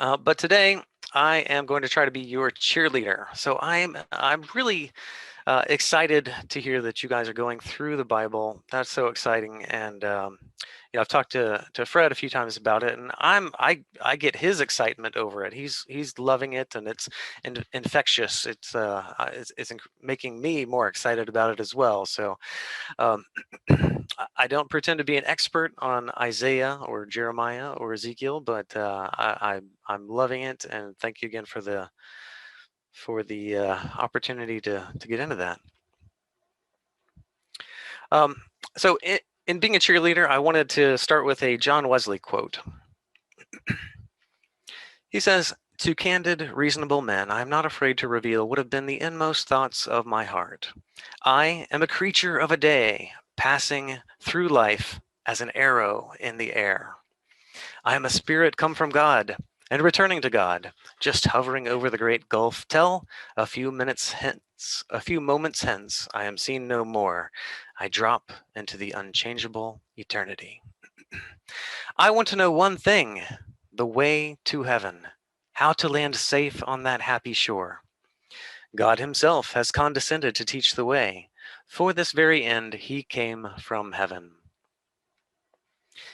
But today I am going to try to be your cheerleader. So I'm really excited to hear that you guys are going through the Bible. That's so exciting, and I've talked to Fred a few times about it, and I get his excitement over it. He's loving it, and it's infectious. It's making me more excited about it as well. So um, I don't pretend to be an expert on Isaiah or Jeremiah or Ezekiel, but I'm loving it, and thank you again for the opportunity to get into that. Um, so in being a cheerleader, I wanted to start with a John Wesley quote. He says, "To candid, reasonable men, I am not afraid to reveal what have been the inmost thoughts of my heart. I am a creature of a day, passing through life as an arrow in the air. I am a spirit come from God and returning to God, just hovering over the great gulf till a few moments hence, I am seen no more. I drop into the unchangeable eternity. I want to know one thing, the way to heaven, how to land safe on that happy shore. God himself has condescended to teach the way. For this very end he came from heaven.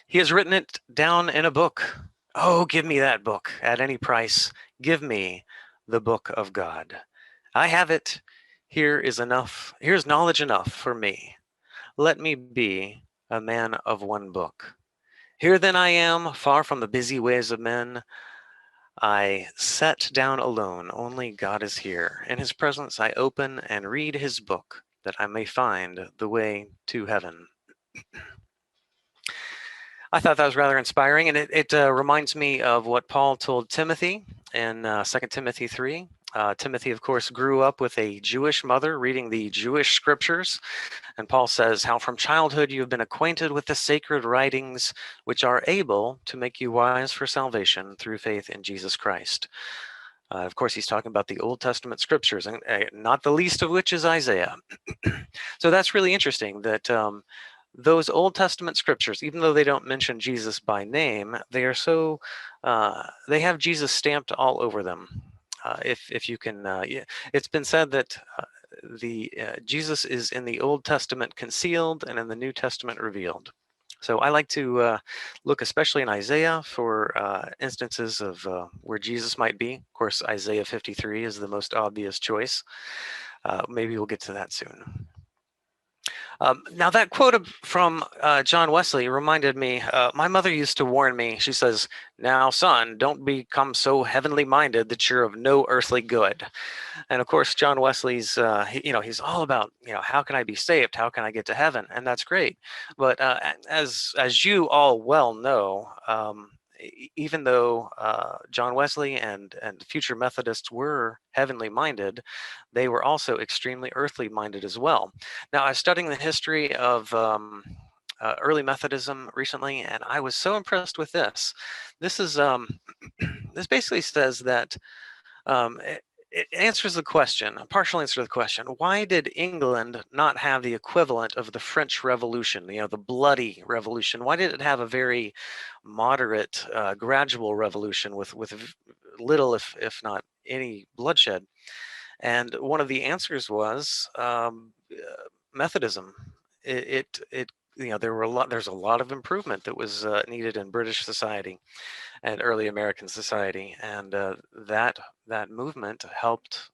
He has written it down in a book. Oh, give me that book at any price. Give me the book of God. I have it. Here is enough. Here's knowledge enough for me. Let me be a man of one book. Here then I am, far from the busy ways of men. I sat down alone, only God is here. In his presence I open and read his book, that I may find the way to heaven." I thought that was rather inspiring, and it reminds me of what Paul told Timothy in 2 Timothy 3. Timothy, of course, grew up with a Jewish mother reading the Jewish scriptures, and Paul says, "How from childhood you have been acquainted with the sacred writings, which are able to make you wise for salvation through faith in Jesus Christ." Of course, he's talking about the Old Testament scriptures, and not the least of which is Isaiah. So that's really interesting that those Old Testament scriptures, even though they don't mention Jesus by name, they have Jesus stamped all over them. If you can, yeah, it's been said that the Jesus is in the Old Testament concealed and in the New Testament revealed. So I like to look especially in Isaiah for instances of where Jesus might be. Of course, Isaiah 53 is the most obvious choice. Maybe we'll get to that soon. Now, that quote from John Wesley reminded me, my mother used to warn me. She says, "Now, son, don't become so heavenly minded that you're of no earthly good." And of course, John Wesley's, he's all about, how can I be saved? How can I get to heaven? And that's great. But as you all well know, even though John Wesley and future Methodists were heavenly minded, they were also extremely earthly minded as well. Now, I was studying the history of early Methodism recently, and I was so impressed with this. This is this basically says that it answers the question, a partial answer to the question, why did England not have the equivalent of the French Revolution, the bloody revolution? Why did it have a very moderate, gradual revolution with little, if not any, bloodshed? And one of the answers was Methodism. There's a lot of improvement that was needed in British society and early American society, and that movement helped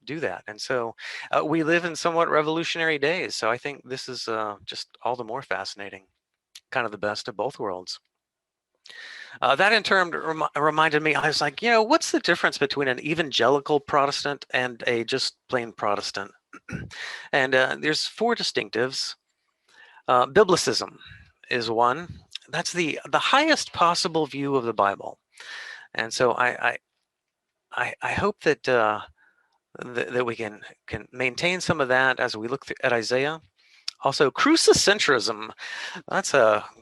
do that. And so we live in somewhat revolutionary days. So I think this is just all the more fascinating, kind of the best of both worlds. That in turn reminded me, I was like, what's the difference between an evangelical Protestant and a just plain Protestant? And there's four distinctives. Biblicism is one. That's the highest possible view of the Bible. And so I hope that that we can maintain some of that as we look at Isaiah. Also, crucicentrism. That's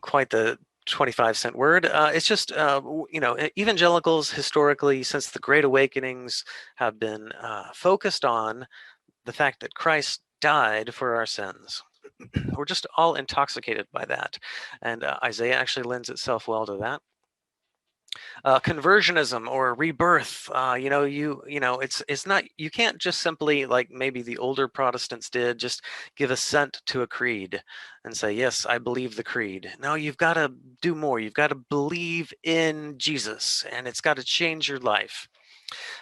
quite the 25-cent word. It's just evangelicals historically, since the Great Awakenings, have been focused on the fact that Christ died for our sins. We're just all intoxicated by that, and Isaiah actually lends itself well to that. Conversionism or rebirth. It's not, you can't just simply, like maybe the older Protestants did, just give assent to a creed and say, yes, I believe the creed. No, you've got to do more. You've got to believe in Jesus, and it's got to change your life.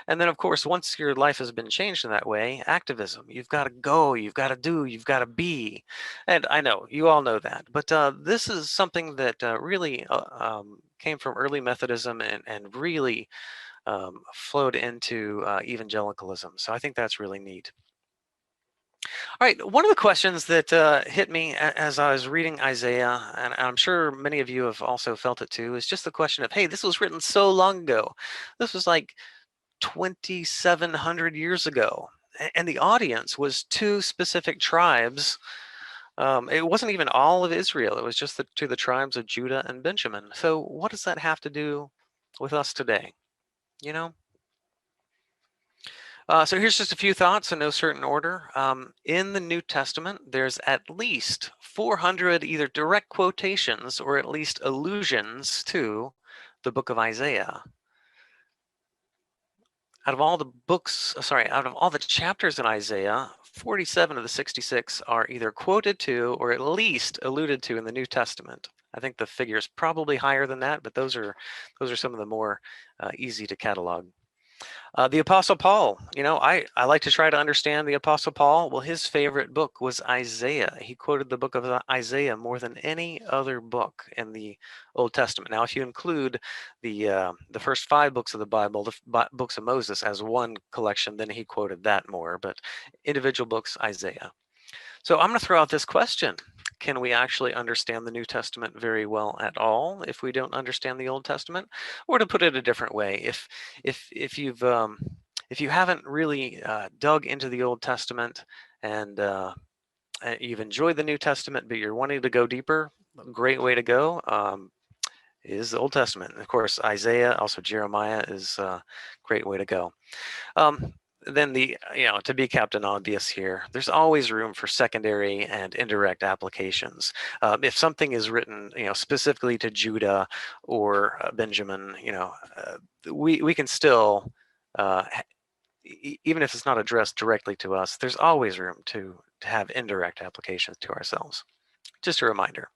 And then, of course, once your life has been changed in that way, activism. You've got to go, you've got to do, you've got to be. And I know you all know that, but this is something that really came from early Methodism and really flowed into evangelicalism. So I think that's really neat. All right, one of the questions that hit me as I was reading Isaiah, and I'm sure many of you have also felt it too, is just the question of, hey, this was written so long ago. This was like 2,700 years ago. And the audience was two specific tribes. It wasn't even all of Israel. It was just to the tribes of Judah and Benjamin. So what does that have to do with us today? You know? So here's just a few thoughts in no certain order. In the New Testament, there's at least 400 either direct quotations or at least allusions to the book of Isaiah. Out of all the out of all the chapters in Isaiah, 47 of the 66 are either quoted to or at least alluded to in the New Testament. I think the figure is probably higher than that, but those are some of the more easy to catalog. The Apostle Paul, I like to try to understand the Apostle Paul. Well, his favorite book was Isaiah. He quoted the book of Isaiah more than any other book in the Old Testament. Now, if you include the first 5 books of the Bible, the books of Moses, as one collection, then he quoted that more. But individual books, Isaiah. So I'm going to throw out this question. Can we actually understand the New Testament very well at all if we don't understand the Old Testament? Or to put it a different way, if you haven't really dug into the Old Testament and you've enjoyed the New Testament, but you're wanting to go deeper, a great way to go is the Old Testament. And of course, Isaiah, also Jeremiah is a great way to go. Then to be Captain Obvious here, there's always room for secondary and indirect applications. If something is written, specifically to Judah or Benjamin, we can still, even if it's not addressed directly to us, there's always room to have indirect applications to ourselves. Just a reminder.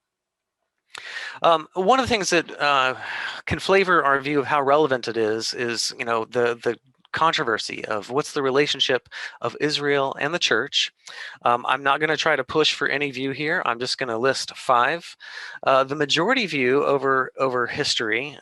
One of the things that can flavor our view of how relevant it is the controversy of what's the relationship of Israel and the church. I'm not going to try to push for any view here. I'm just going to list 5. The majority view over history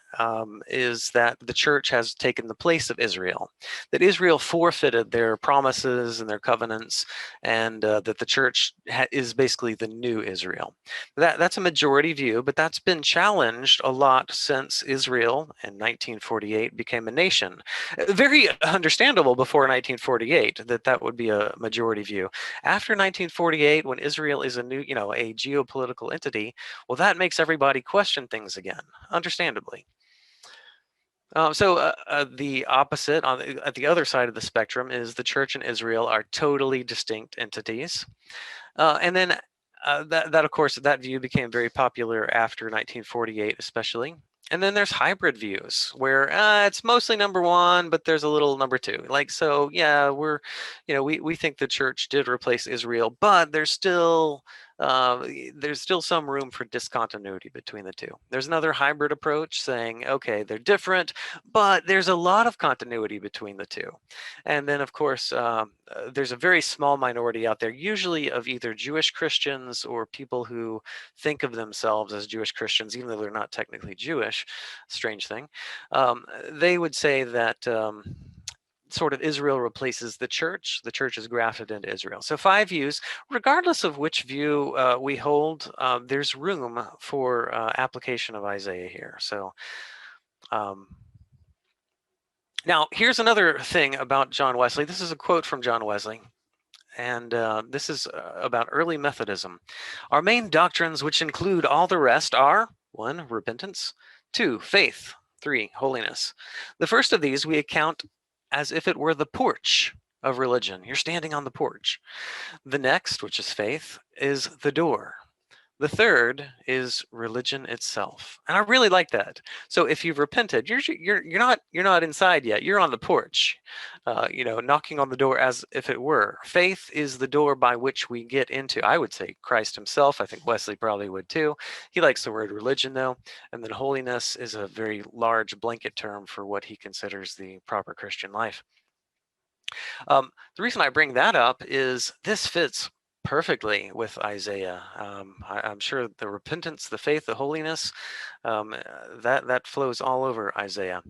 is that the church has taken the place of Israel, that Israel forfeited their promises and their covenants, and that the church is basically the new Israel. That's a majority view, but that's been challenged a lot since Israel in 1948 became a nation. Very understandable before 1948 that would be a majority view. After 1948, when Israel is a new, a geopolitical entity, well, that makes everybody question things again, understandably. The opposite, at the other side of the spectrum, is the church and Israel are totally distinct entities. And then that, of course, that view became very popular after 1948, especially. And then there's hybrid views where it's mostly number 1, but there's a little number 2. Yeah, we think the church did replace Israel, but there's still some room for discontinuity between the two. There's another hybrid approach saying, okay, they're different, but there's a lot of continuity between the two. And then, of course, there's a very small minority out there, usually of either Jewish Christians or people who think of themselves as Jewish Christians, even though they're not technically Jewish. Strange thing. They would say that sort of Israel replaces the church is grafted into Israel. So 5 views. Regardless of which view we hold, there's room for application of Isaiah here. So now here's another thing about John Wesley. This is a quote from John Wesley. And this is about early Methodism. Our main doctrines, which include all the rest, are 1, repentance, 2, faith, 3, holiness. The first of these we account as if it were the porch of religion. You're standing on the porch. The next, which is faith, is the door. The third is religion itself, and I really like that. So if you've repented, you're not inside yet. You're on the porch, knocking on the door as if it were. Faith is the door by which we get into. I would say Christ Himself. I think Wesley probably would too. He likes the word religion though, and then holiness is a very large blanket term for what he considers the proper Christian life. The reason I bring that up is this fits perfectly with Isaiah. I'm sure the repentance, the faith, the holiness, that flows all over Isaiah.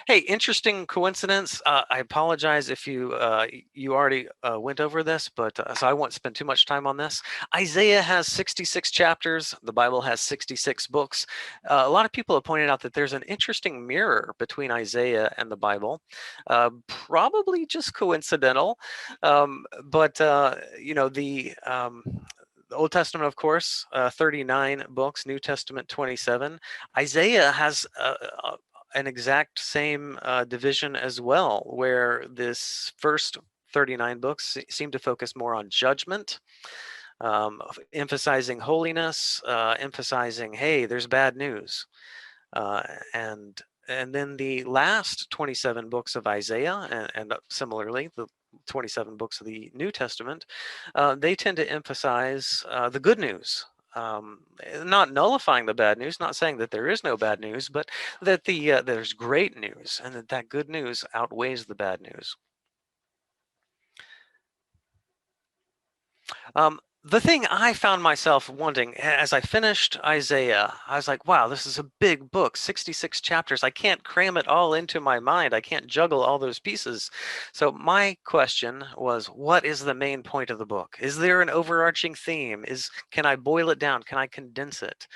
Hey, interesting coincidence. I apologize if you already went over this, but so I won't spend too much time on this. Isaiah has 66 chapters. The Bible has 66 books. A lot of people have pointed out that there's an interesting mirror between Isaiah and the Bible. Probably just coincidental, but the Old Testament, of course, 39 books, New Testament, 27. Isaiah has an exact same division as well, where this first 39 books seem to focus more on judgment, emphasizing holiness, emphasizing, hey, there's bad news. And then the last 27 books of Isaiah, and similarly, the 27 books of the New Testament, they tend to emphasize the good news. Not nullifying the bad news, not saying that there is no bad news, but that there's great news, and that good news outweighs the bad news. The thing I found myself wanting as I finished Isaiah, I was like, wow, this is a big book, 66 chapters. I can't cram it all into my mind. I can't juggle all those pieces. So my question was, what is the main point of the book? Is there an overarching theme? Can I boil it down? Can I condense it?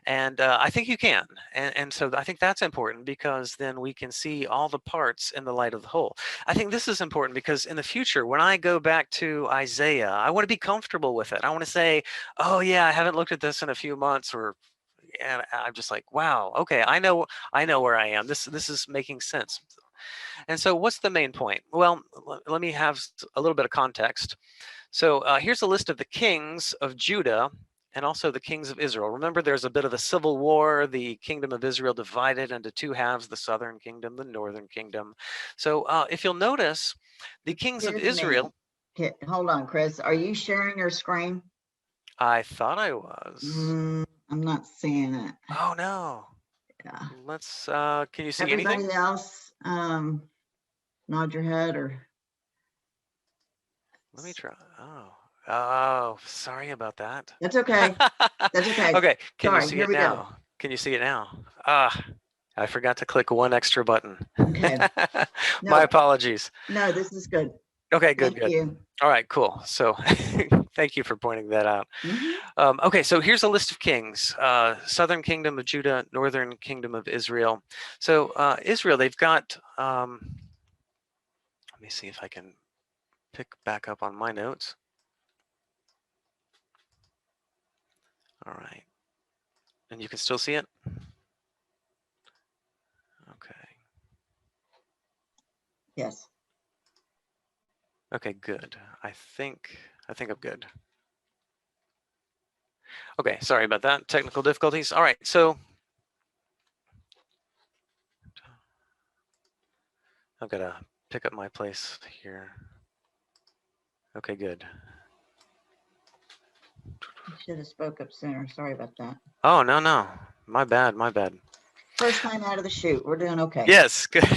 And I think you can. And so I think that's important, because then we can see all the parts in the light of the whole. I think this is important because in the future, when I go back to Isaiah, I want to be comfortable with it. I want to say, oh yeah, I haven't looked at this in a few months, and I'm just like, wow, okay, I know where I am. This is making sense. And so what's the main point? Well, let me have a little bit of context. So here's a list of the kings of Judah and also the kings of Israel. Remember, there's a bit of a civil war. The kingdom of Israel divided into two halves, the southern kingdom, the northern kingdom. So if you'll notice, the kings of Israel. Hold on, Chris. Are you sharing your screen? I thought I was. I'm not seeing it. Oh, no. Yeah. Let's, can you see anything? Everybody else, nod your head or. Let me try. Oh, sorry about that. That's okay. That's okay. Okay, can Sorry, you see here it we now? go. Can you see it now? I forgot to click one extra button. Okay. My No, apologies. no, this is good. Okay, good, Thank good. you. All right, cool. So thank you for pointing that out. Mhm. Okay, so here's a list of kings. Southern kingdom of Judah, northern kingdom of Israel. So Israel, they've got, let me see if I can pick back up on my notes. All right. And you can still see it? Okay. Yes. Okay, good. I think I'm good. Okay, sorry about that. Technical difficulties. All right, so I've got to pick up my place here. Okay, good. You should have spoke up sooner. Sorry about that. Oh, no. My bad. First time out of the chute. We're doing okay. Yes, good.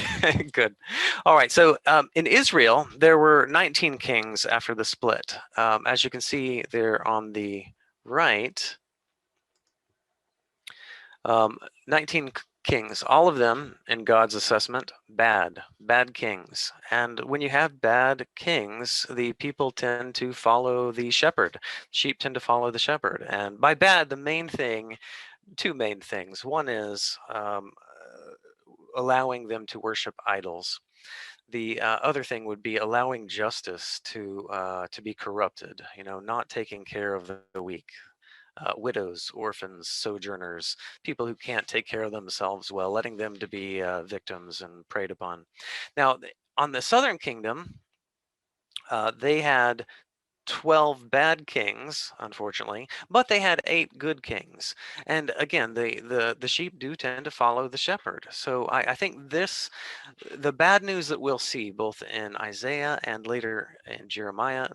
Good. All right, so in Israel, there were 19 kings after the split. As you can see there on the right, 19 kings, all of them, in God's assessment, bad kings. And when you have bad kings, the people tend to follow the shepherd. Sheep tend to follow the shepherd. And by bad, two main things. One is allowing them to worship idols. The other thing would be allowing justice to be corrupted, not taking care of the weak. Widows, orphans, sojourners, people who can't take care of themselves well, letting them to be victims and preyed upon. Now, on the southern kingdom, they had 12 bad kings, unfortunately, but they had 8 good kings. And again, the sheep do tend to follow the shepherd. So I think the bad news that we'll see both in Isaiah and later in Jeremiah,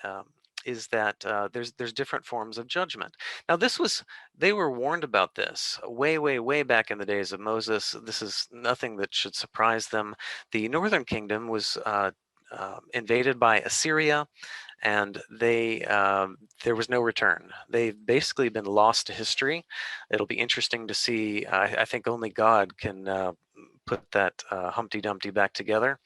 um, is that there's different forms of judgment. Now they were warned about this way back in the days of Moses. This is nothing that should surprise them. The northern kingdom was invaded by Assyria, and there was no return. They've basically been lost to history. It'll be interesting to see. I think only God can put that Humpty Dumpty back together.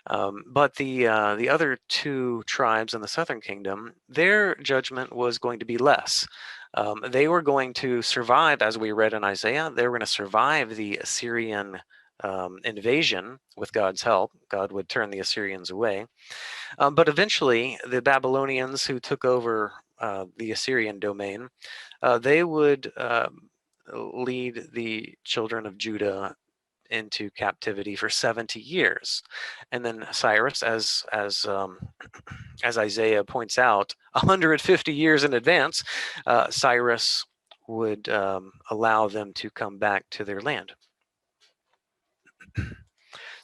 But the other 2 tribes in the southern kingdom, their judgment was going to be less. They were going to survive, as we read in Isaiah. They were going to survive the Assyrian invasion with God's help. God would turn the Assyrians away. But eventually, the Babylonians who took over the Assyrian domain, they would lead the children of Judah into captivity for 70 years. And then Cyrus, as Isaiah points out, 150 years in advance, Cyrus would allow them to come back to their land.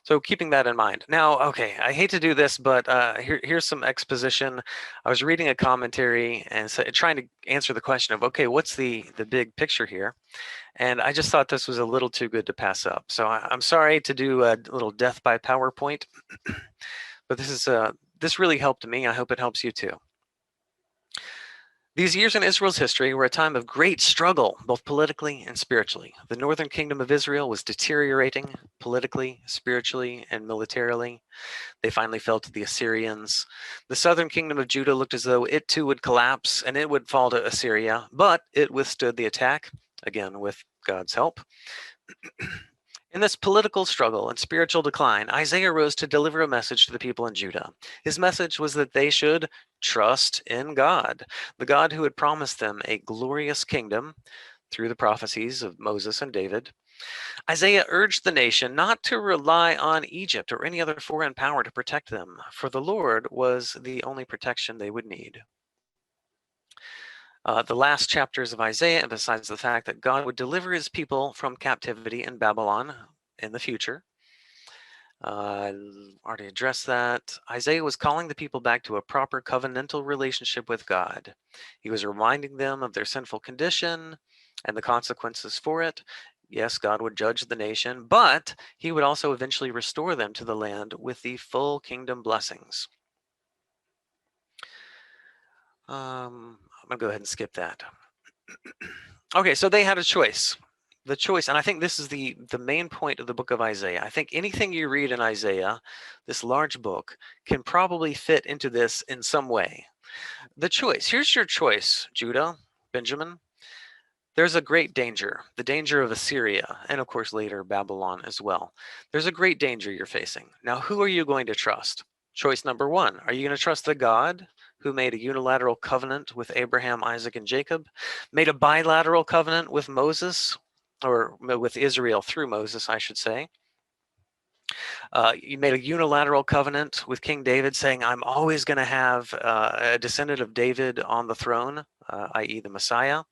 So keeping that in mind. Now, okay, I hate to do this, but here's some exposition. I was reading a commentary and trying to answer the question of, okay, what's the big picture here? And I just thought this was a little too good to pass up. So I'm sorry to do a little death by PowerPoint, but this really helped me. I hope it helps you too. These years in Israel's history were a time of great struggle, both politically and spiritually. The northern kingdom of Israel was deteriorating politically, spiritually, and militarily. They finally fell to the Assyrians. The southern kingdom of Judah looked as though it too would collapse and it would fall to Assyria, but it withstood the attack, again with God's help. In this political struggle and spiritual decline, Isaiah rose to deliver a message to the people in Judah. His message was that they should trust in God, the God who had promised them a glorious kingdom through the prophecies of Moses and David. Isaiah urged the nation not to rely on Egypt or any other foreign power to protect them, for the Lord was the only protection they would need. The last chapters of Isaiah emphasize the fact that God would deliver his people from captivity in Babylon in the future. I already addressed that. Isaiah was calling the people back to a proper covenantal relationship with God. He was reminding them of their sinful condition and the consequences for it. Yes, God would judge the nation, but he would also eventually restore them to the land with the full kingdom blessings. I'm going to go ahead and skip that. Okay, so they had a choice. The choice, and I think this is the main point of the book of Isaiah. I think anything you read in Isaiah, this large book, can probably fit into this in some way. The choice. Here's your choice, Judah, Benjamin. There's a great danger, the danger of Assyria, and of course later Babylon as well. There's a great danger you're facing. Now, who are you going to trust? Choice number 1. Are you going to trust the God who made a unilateral covenant with Abraham, Isaac, and Jacob, made a bilateral covenant with Moses, or with Israel through Moses, I should say? You made a unilateral covenant with King David saying, I'm always going to have a descendant of David on the throne, i.e. the Messiah.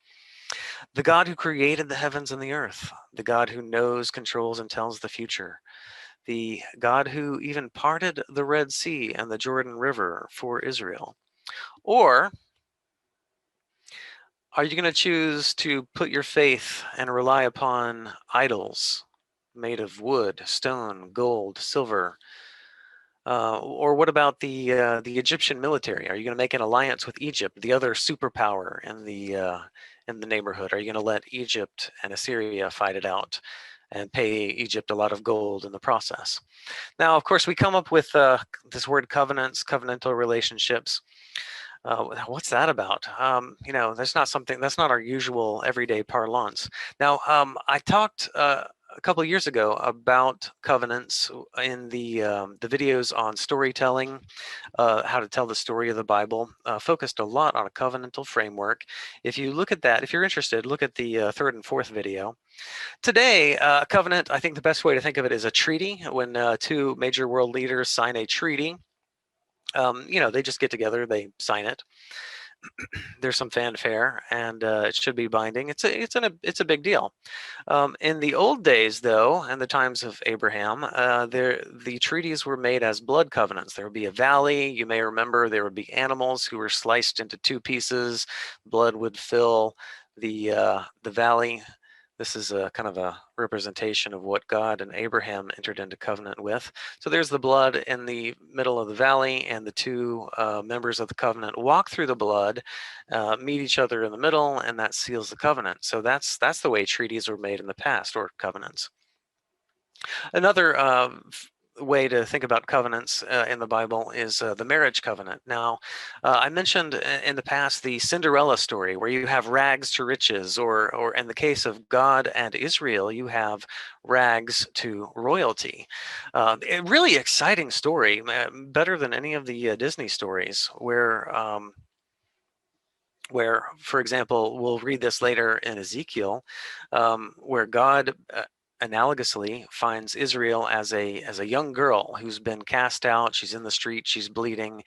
The God who created the heavens and the earth, the God who knows, controls, and tells the future, the God who even parted the Red Sea and the Jordan River for Israel. Or are you going to choose to put your faith and rely upon idols made of wood, stone, gold, silver? Or what about the Egyptian military? Are you going to make an alliance with Egypt, the other superpower in the neighborhood? Are you going to let Egypt and Assyria fight it out and pay Egypt a lot of gold in the process? Now, of course, we come up with this word covenants, covenantal relationships. What's that about? That's not our usual everyday parlance. Now, I talked a couple of years ago about covenants in the videos on storytelling, how to tell the story of the Bible, focused a lot on a covenantal framework. If you look at that, if you're interested, look at the third and fourth video. Today, a covenant, I think the best way to think of it is a treaty. When 2 major world leaders sign a treaty, They just get together, they sign it. There's some fanfare, and it should be binding. It's a big deal. In the old days, though, and the times of Abraham, the treaties were made as blood covenants. There would be a valley. You may remember there would be animals who were sliced into two pieces. Blood would fill the valley. This is a kind of a representation of what God and Abraham entered into covenant with. So there's the blood in the middle of the valley, and the two members of the covenant walk through the blood, meet each other in the middle, and that seals the covenant. So that's the way treaties were made in the past, or covenants. Another way to think about covenants in the Bible is the marriage covenant. Now, I mentioned in the past the Cinderella story, where you have rags to riches, or in the case of God and Israel, you have rags to royalty. A really exciting story, better than any of the Disney stories, where, for example, we'll read this later in Ezekiel, where God analogously finds Israel as a young girl who's been cast out. She's in the street, she's bleeding.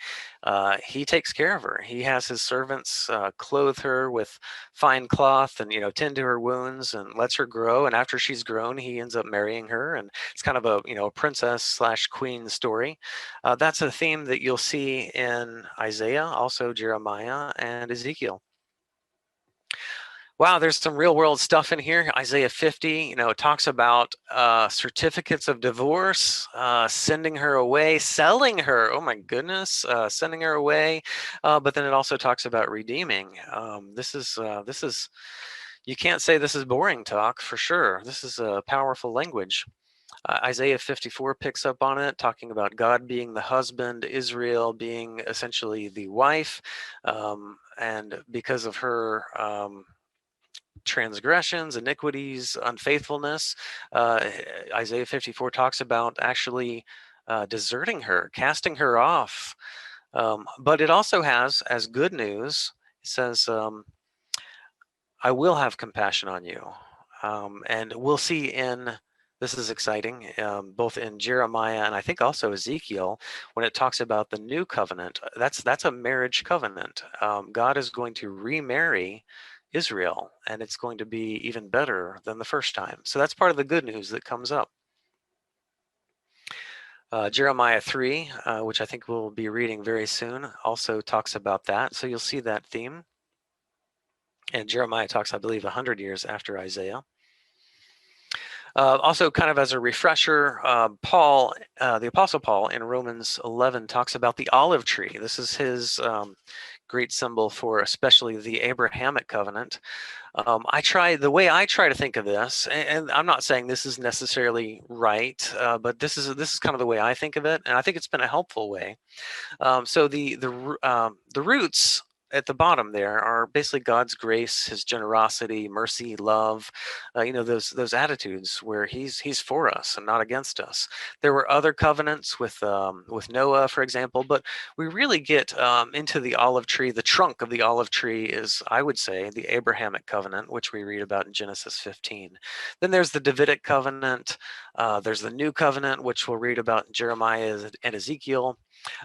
He takes care of her. He has his servants clothe her with fine cloth, and tend to her wounds, and lets her grow. And after she's grown, he ends up marrying her, and it's kind of a princess slash queen story. That's a theme that you'll see in Isaiah, also Jeremiah, and Ezekiel. Wow, there's some real world stuff in here. Isaiah 50, it talks about certificates of divorce, sending her away, selling her. Oh my goodness, sending her away. But then it also talks about redeeming. This is you can't say this is boring talk for sure. This is a powerful language. Isaiah 54 picks up on it, talking about God being the husband, Israel being essentially the wife, and because of her transgressions, iniquities, unfaithfulness, Isaiah 54 talks about actually deserting her, casting her off. But it also has, as good news, it says, I will have compassion on you. And we'll see this is exciting, both in Jeremiah and I think also Ezekiel, when it talks about the new covenant. That's a marriage covenant. God is going to remarry Israel, and it's going to be even better than the first time. So that's part of the good news that comes up. Jeremiah 3, which I think we'll be reading very soon, also talks about that. So you'll see that theme. And Jeremiah talks, I believe, 100 years after Isaiah. Also, kind of as a refresher, Paul, the Apostle Paul in Romans 11 talks about the olive tree. This is his great symbol for especially the Abrahamic covenant. The way I try to think of this, and I'm not saying this is necessarily right, but this is kind of the way I think of it, and I think it's been a helpful way. So the roots at the bottom there are basically God's grace, His generosity, mercy, love. Those attitudes where He's for us and not against us. There were other covenants with Noah, for example, but we really get into the olive tree. The trunk of the olive tree is, I would say, the Abrahamic covenant, which we read about in Genesis 15. Then there's the Davidic covenant. There's the new covenant, which we'll read about in Jeremiah and Ezekiel.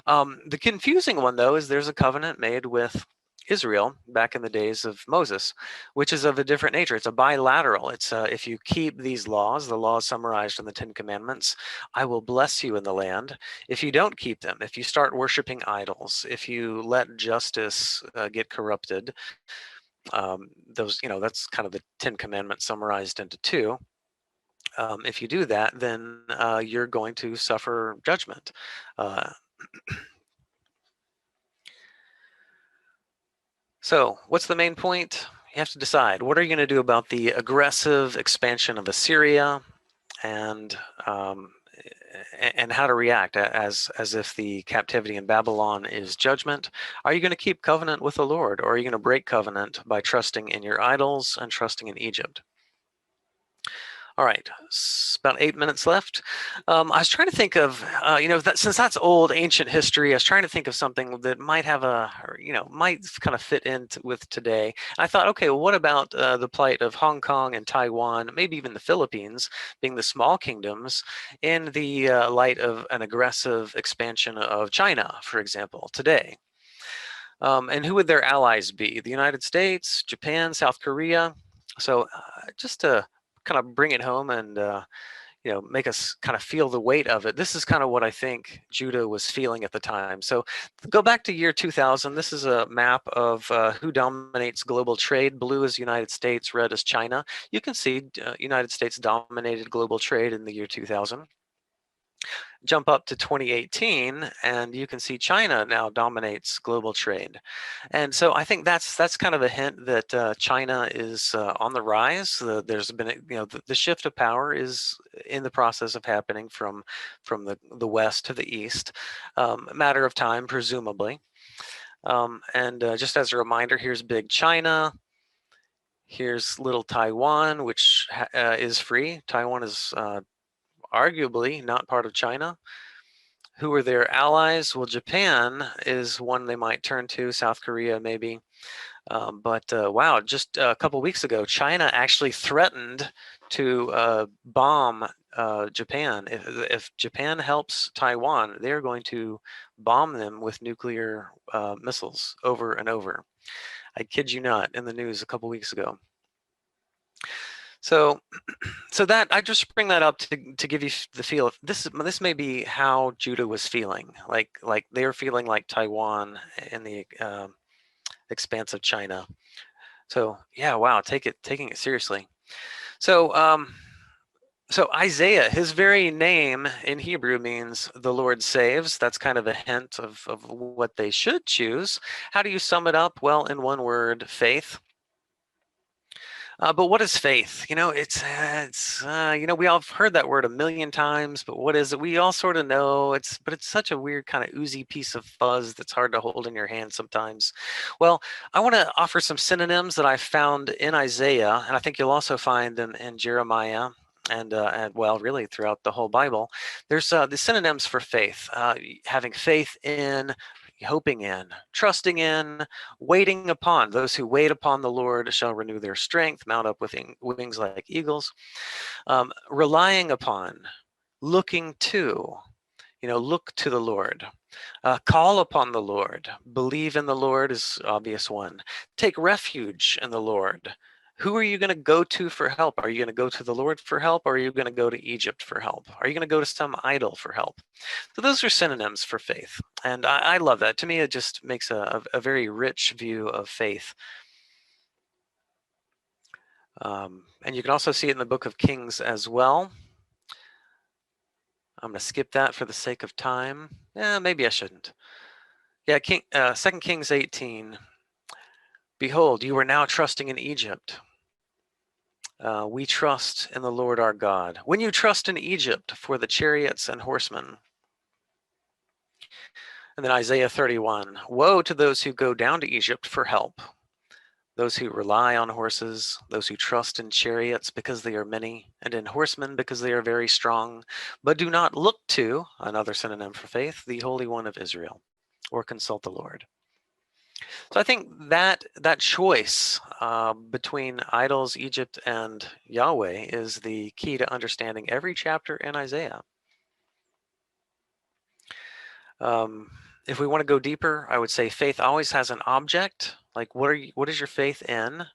The confusing one, though, is there's a covenant made with Israel back in the days of Moses, which is of a different nature. It's a bilateral. It's if you keep these laws, the laws summarized in the Ten Commandments, I will bless you in the land. If you don't keep them, if you start worshiping idols, if you let justice get corrupted, that's kind of the Ten Commandments summarized into two. If you do that, then you're going to suffer judgment. So what's the main point? You have to decide, what are you going to do about the aggressive expansion of Assyria, and how to react as if the captivity in Babylon is judgment? Are you going to keep covenant with the Lord, or are you going to break covenant by trusting in your idols and trusting in Egypt? All right, about 8 minutes left. I was trying to think of, since that's old ancient history, I was trying to think of something that might have might kind of fit in with today. I thought, okay, well, what about the plight of Hong Kong and Taiwan, maybe even the Philippines, being the small kingdoms, in the light of an aggressive expansion of China, for example, today? And who would their allies be? The United States, Japan, South Korea? So just to kind of bring it home and make us kind of feel the weight of it. This is kind of what I think Judah was feeling at the time. So go back to year 2000. This is a map of who dominates global trade. Blue is United States, red is China. You can see United States dominated global trade in the year 2000. Jump up to 2018 and you can see China now dominates global trade. And so I think that's kind of a hint that China is on the rise. There's been the shift of power is in the process of happening from the west to the east. A matter of time, presumably. And just as a reminder, here's big China. Here's little Taiwan, which is free. Taiwan is arguably not part of China. Who are their allies? Well, Japan is one they might turn to, South Korea maybe. But wow, just a couple weeks ago, China actually threatened to bomb Japan. If Japan helps Taiwan, they're going to bomb them with nuclear missiles over and over. I kid you not, in the news a couple weeks ago. So that I just bring that up to give you the feel of this may be how Judah was feeling, like they were feeling like Taiwan in the expanse of China. So yeah, wow, taking it seriously. So so Isaiah, his very name in Hebrew means the Lord saves. That's kind of a hint of what they should choose. How do you sum it up? Well, in one word, faith. But what is faith? We all have heard that word a million times, but what is it? We all sort of know but it's such a weird kind of oozy piece of fuzz that's hard to hold in your hand sometimes. Well, I want to offer some synonyms that I found in Isaiah, and I think you'll also find them in Jeremiah and well, really throughout the whole Bible. There's the synonyms for faith, having faith in, hoping in, trusting in, waiting upon. Those who wait upon the Lord shall renew their strength, mount up with wings like eagles. Relying upon, looking to, look to the Lord. Call upon the Lord. Believe in the Lord is obvious one. Take refuge in the Lord. Who are you going to go to for help? Are you going to go to the Lord for help, or are you going to go to Egypt for help? Are you going to go to some idol for help? So those are synonyms for faith. And I love that. To me, it just makes a very rich view of faith. And you can also see it in the book of Kings as well. I'm going to skip that for the sake of time. Maybe I shouldn't. Yeah, 2 Kings 18. Behold, you are now trusting in Egypt. We trust in the Lord our God. When you trust in Egypt for the chariots and horsemen. And then Isaiah 31. Woe to those who go down to Egypt for help. Those who rely on horses, those who trust in chariots because they are many, and in horsemen because they are very strong, but do not look to, another synonym for faith, the Holy One of Israel, or consult the Lord. So I think that choice between idols, Egypt, and Yahweh is the key to understanding every chapter in Isaiah. If we want to go deeper, I would say faith always has an object. Like, what is your faith in?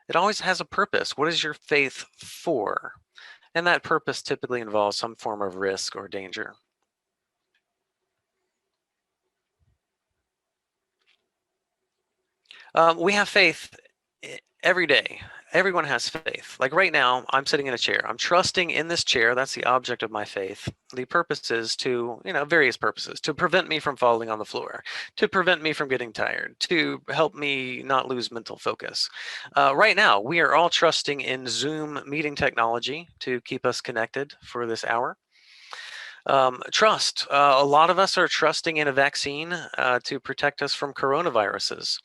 It always has a purpose. What is your faith for? And that purpose typically involves some form of risk or danger. We have faith every day. Everyone has faith. Like right now, I'm sitting in a chair. I'm trusting in this chair. That's the object of my faith. The purpose is to, various purposes, to prevent me from falling on the floor, to prevent me from getting tired, to help me not lose mental focus. Right now, we are all trusting in Zoom meeting technology to keep us connected for this hour. Trust. A lot of us are trusting in a vaccine to protect us from coronaviruses.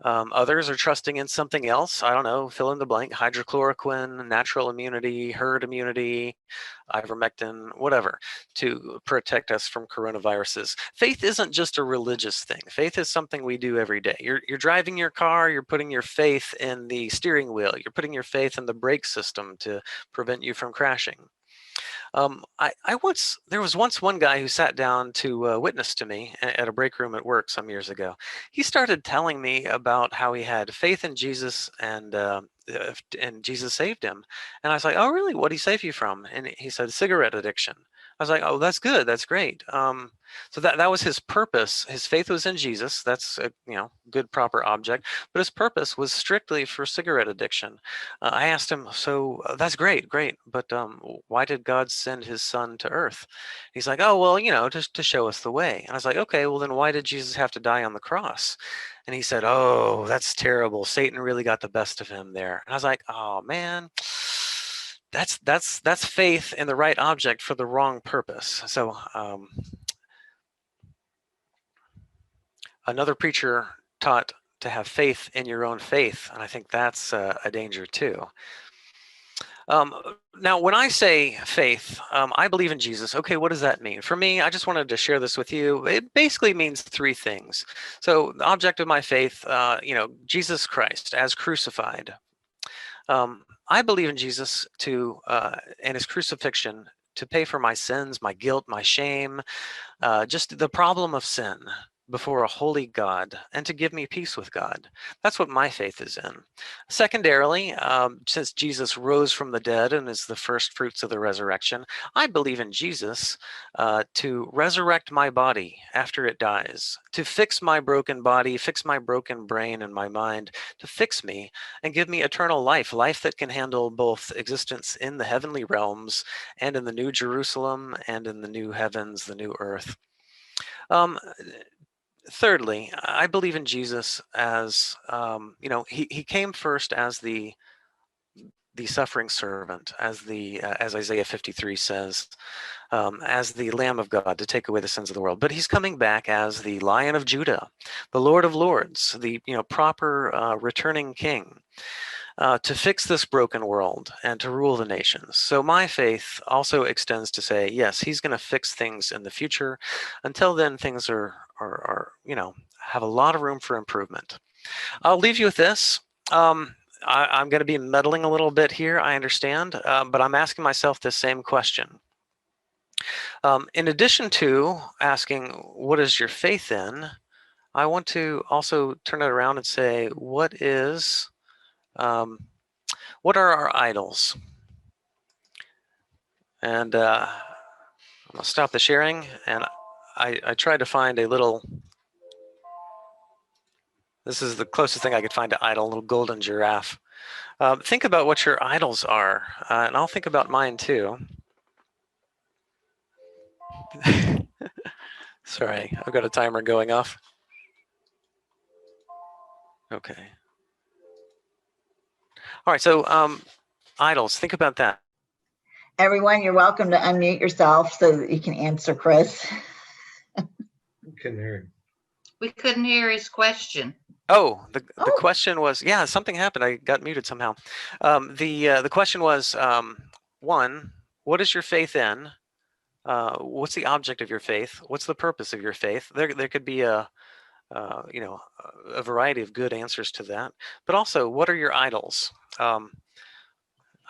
Others are trusting in something else. I don't know, fill in the blank, hydrochloroquine, natural immunity, herd immunity, ivermectin, whatever, to protect us from coronaviruses. Faith isn't just a religious thing. Faith is something we do every day. You're driving your car, you're putting your faith in the steering wheel, you're putting your faith in the brake system to prevent you from crashing. There was once one guy who sat down to witness to me at a break room at work some years ago. He started telling me about how he had faith in Jesus and Jesus saved him. And I was like, oh, really? What did he save you from? And he said, cigarette addiction. I was like, oh, that's good. That's great. So that was his purpose. His faith was in Jesus. That's a good, proper object. But his purpose was strictly for cigarette addiction. I asked him, so that's great, but why did God send his son to earth? He's like, oh, well, just to show us the way. And I was like, okay, well, then why did Jesus have to die on the cross? And he said, oh, that's terrible. Satan really got the best of him there. And I was like, oh, man. That's faith in the right object for the wrong purpose. So another preacher taught to have faith in your own faith, and I think that's a danger too. Now, when I say faith, I believe in Jesus. Okay, what does that mean? For me, I just wanted to share this with you. It basically means three things. So the object of my faith, Jesus Christ as crucified. I believe in Jesus and his crucifixion to pay for my sins, my guilt, my shame, just the problem of sin before a holy God, and to give me peace with God. That's what my faith is in. Secondarily, since Jesus rose from the dead and is the first fruits of the resurrection, I believe in Jesus to resurrect my body after it dies, to fix my broken body, fix my broken brain and my mind, to fix me and give me eternal life, life that can handle both existence in the heavenly realms and in the new Jerusalem and in the new heavens, the new earth. Thirdly, I believe in Jesus as, he came first as the suffering servant, as as Isaiah 53 says, as the Lamb of God to take away the sins of the world. But he's coming back as the Lion of Judah, the Lord of Lords, the proper returning King. To fix this broken world and to rule the nations. So my faith also extends to say, yes, he's going to fix things in the future. Until then, things are have a lot of room for improvement. I'll leave you with this. I'm going to be meddling a little bit here, I understand, but I'm asking myself this same question. In addition to asking, what is your faith in? I want to also turn it around and say, what are our idols? And I'm gonna stop the sharing, and I tried to find a little, this is the closest thing I could find to idol, a little golden giraffe. Think about what your idols are, and I'll think about mine too. Sorry, I've got a timer going off. Okay. All right, so idols, think about that. Everyone, you're welcome to unmute yourself so that you can answer Chris. Couldn't hear him. We couldn't hear his question. Oh, the question was, yeah, something happened. I got muted somehow. The question was, one, what is your faith in? What's the object of your faith? What's the purpose of your faith? There could be a variety of good answers to that. But also, what are your idols? I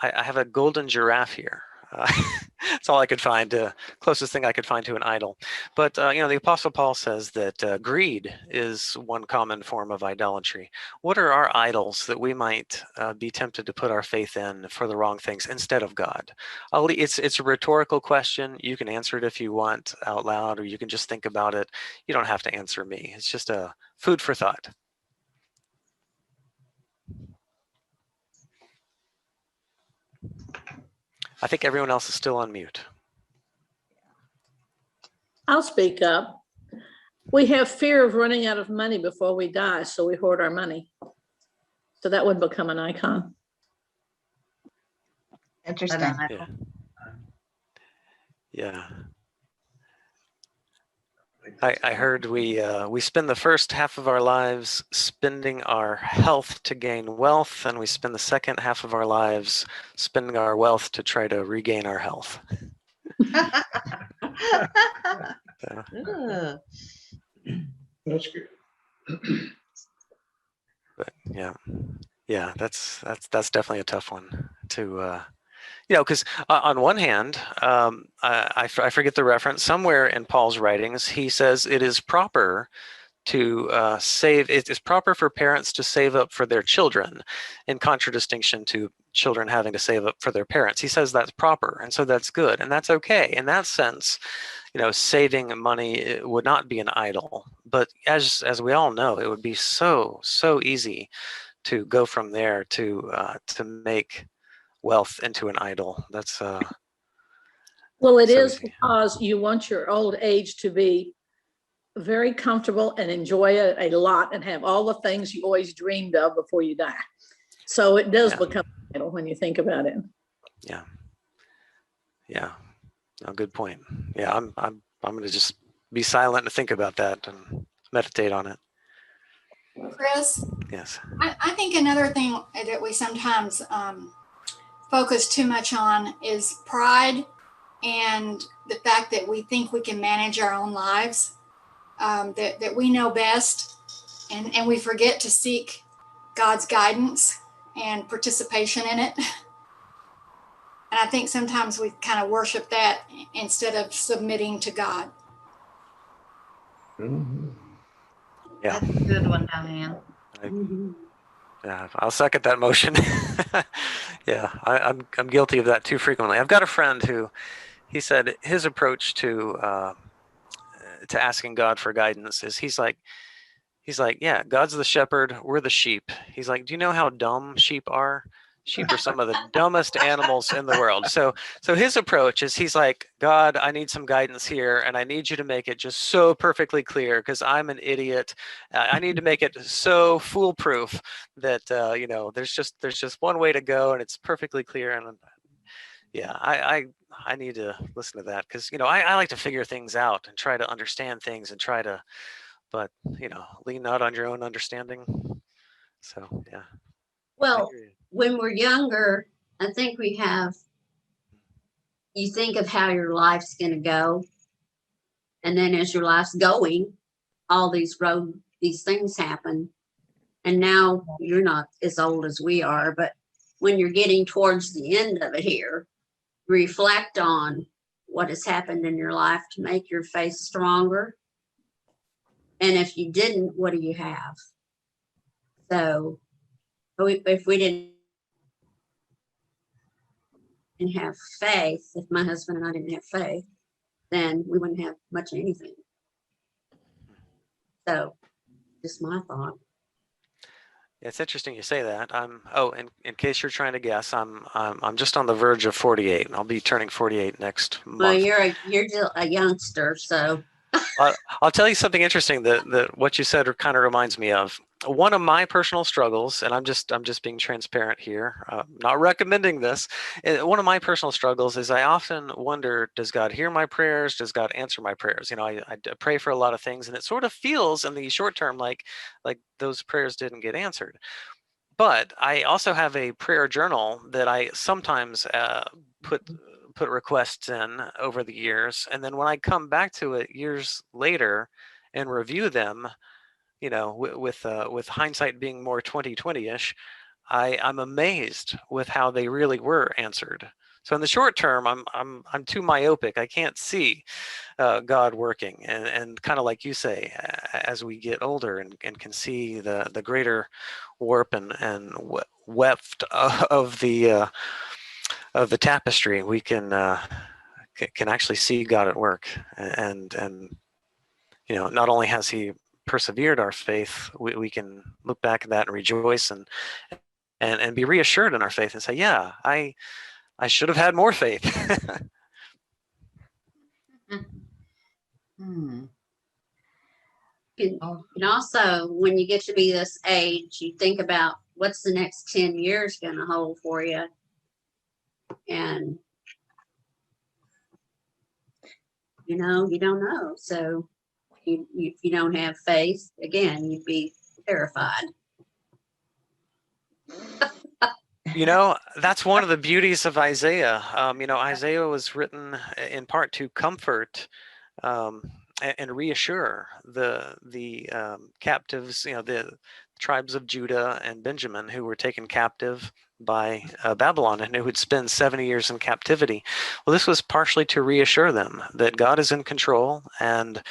have a golden giraffe here. That's all I could find, closest thing I could find to an idol. But, the Apostle Paul says that greed is one common form of idolatry. What are our idols that we might be tempted to put our faith in for the wrong things instead of God? It's a rhetorical question. You can answer it if you want out loud, or you can just think about it. You don't have to answer me. It's just a food for thought. I think everyone else is still on mute. I'll speak up. We have fear of running out of money before we die, so we hoard our money. So that would become an icon. Interesting. Yeah. I heard we spend the first half of our lives spending our health to gain wealth, and we spend the second half of our lives spending our wealth to try to regain our health. So, Ugh. That's good. but yeah, that's definitely a tough one to because on one hand, I forget the reference somewhere in Paul's writings. He says it is proper to save. It is proper for parents to save up for their children, in contradistinction to children having to save up for their parents. He says that's proper, and so that's good, and that's okay. In that sense, saving money would not be an idol. But as we all know, it would be so easy to go from there to make wealth into an idol. That's Well, it so is easy. because you want your old age to be very comfortable and enjoy it a lot and have all the things you always dreamed of before you die. So it does Yeah. become an idol when you think about it. Yeah. No, good point. Yeah, I'm going to just be silent and think about that and meditate on it. Chris, Yes. I think another thing that we sometimes focus too much on is pride and the fact that we think we can manage our own lives, that we know best, and we forget to seek God's guidance and participation in it. And I think sometimes we kind of worship that instead of submitting to God. Mhm. Yeah. That's a good one, Diane. Yeah, I'll second that motion. Yeah, I'm guilty of that too frequently. I've got a friend who he said his approach to asking God for guidance is he's like, yeah, God's the shepherd, we're the sheep. He's like, do you know how dumb sheep are? Sheep are some of the dumbest animals in the world. So his approach is he's like, God, I need some guidance here, and I need you to make it just so perfectly clear because I'm an idiot. I need to make it so foolproof that there's just one way to go, and it's perfectly clear. And yeah, I need to listen to that because I like to figure things out and try to understand things and try to, but lean not on your own understanding. So yeah. I Well, hear you. when we're younger, I think you think of how your life's going to go. And then as your life's going, all these things happen. And now you're not as old as we are, but when you're getting towards the end of it here, reflect on what has happened in your life to make your faith stronger. And if you didn't, what do you have? So if we didn't have faith, if my husband and I didn't have faith, then we wouldn't have much of anything. So just my thought. It's interesting you say that. In case you're trying to guess, I'm just on the verge of 48. I'll be turning 48 next Well, month. you're still a youngster, so I'll tell you something interesting that what you said kind of reminds me of one of my personal struggles, and I'm just being transparent here, not recommending this. One of my personal struggles is I often wonder, does God hear my prayers? Does God answer my prayers? I pray for a lot of things, and it sort of feels in the short term like those prayers didn't get answered. But I also have a prayer journal that I sometimes put requests in over the years, and then when I come back to it years later and review them, with hindsight being more 2020-ish, I'm amazed with how they really were answered. So in the short term, I'm too myopic. I can't see God working, and kind of like you say, as we get older and can see the greater warp and weft of the tapestry, we can actually see God at work, and not only has He persevered our faith, we can look back at that and rejoice and be reassured in our faith and say, yeah, I should have had more faith. Hmm. and also when you get to be this age, you think about what's the next 10 years going to hold for you. And you don't know. So If you don't have faith, again, you'd be terrified. You know, that's one of the beauties of Isaiah. You know, Isaiah was written in part to comfort and reassure the captives, you know, the tribes of Judah and Benjamin who were taken captive by Babylon and who would spend 70 years in captivity. Well, this was partially to reassure them that God is in control and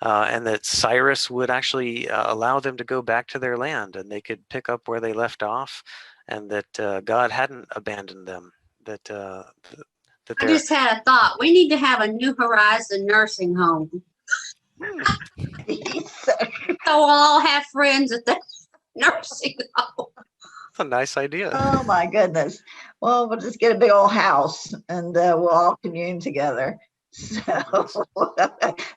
that Cyrus would actually allow them to go back to their land and they could pick up where they left off, and that God hadn't abandoned them. That that I they're just had a thought. We need to have a New Horizon nursing home. So we'll all have friends at the nursing home. That's a nice idea. Oh, my goodness. Well, we'll just get a big old house and we'll all commune together. So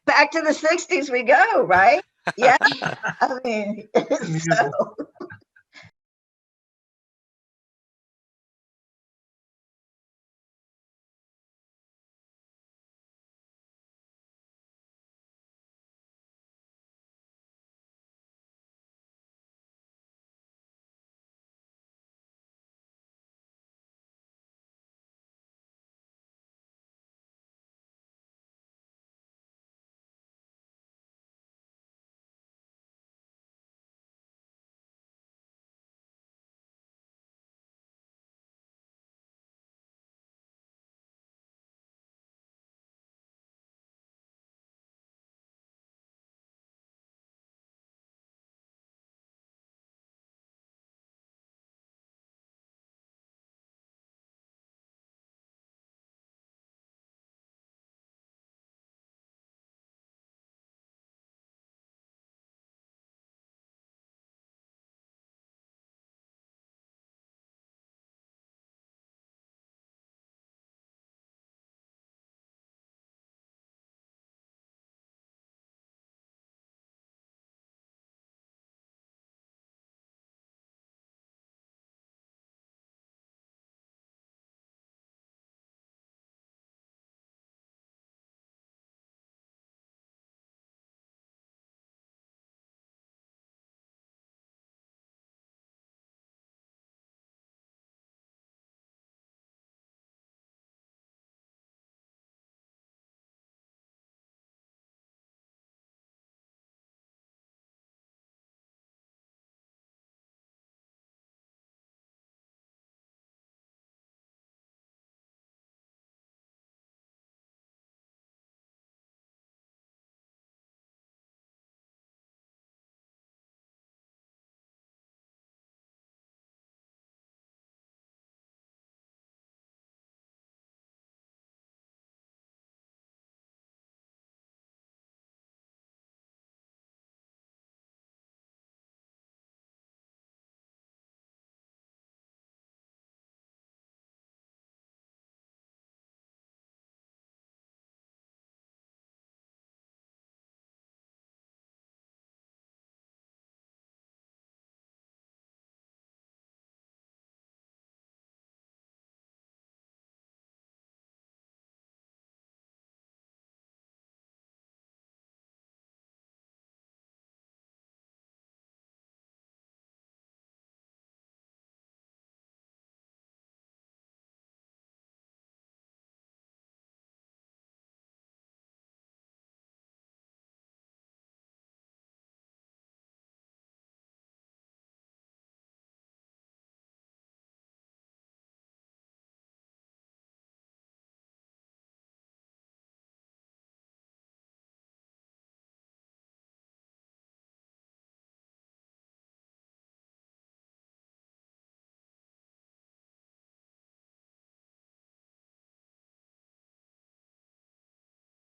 back to the 60s we go, right? Yeah. I mean, so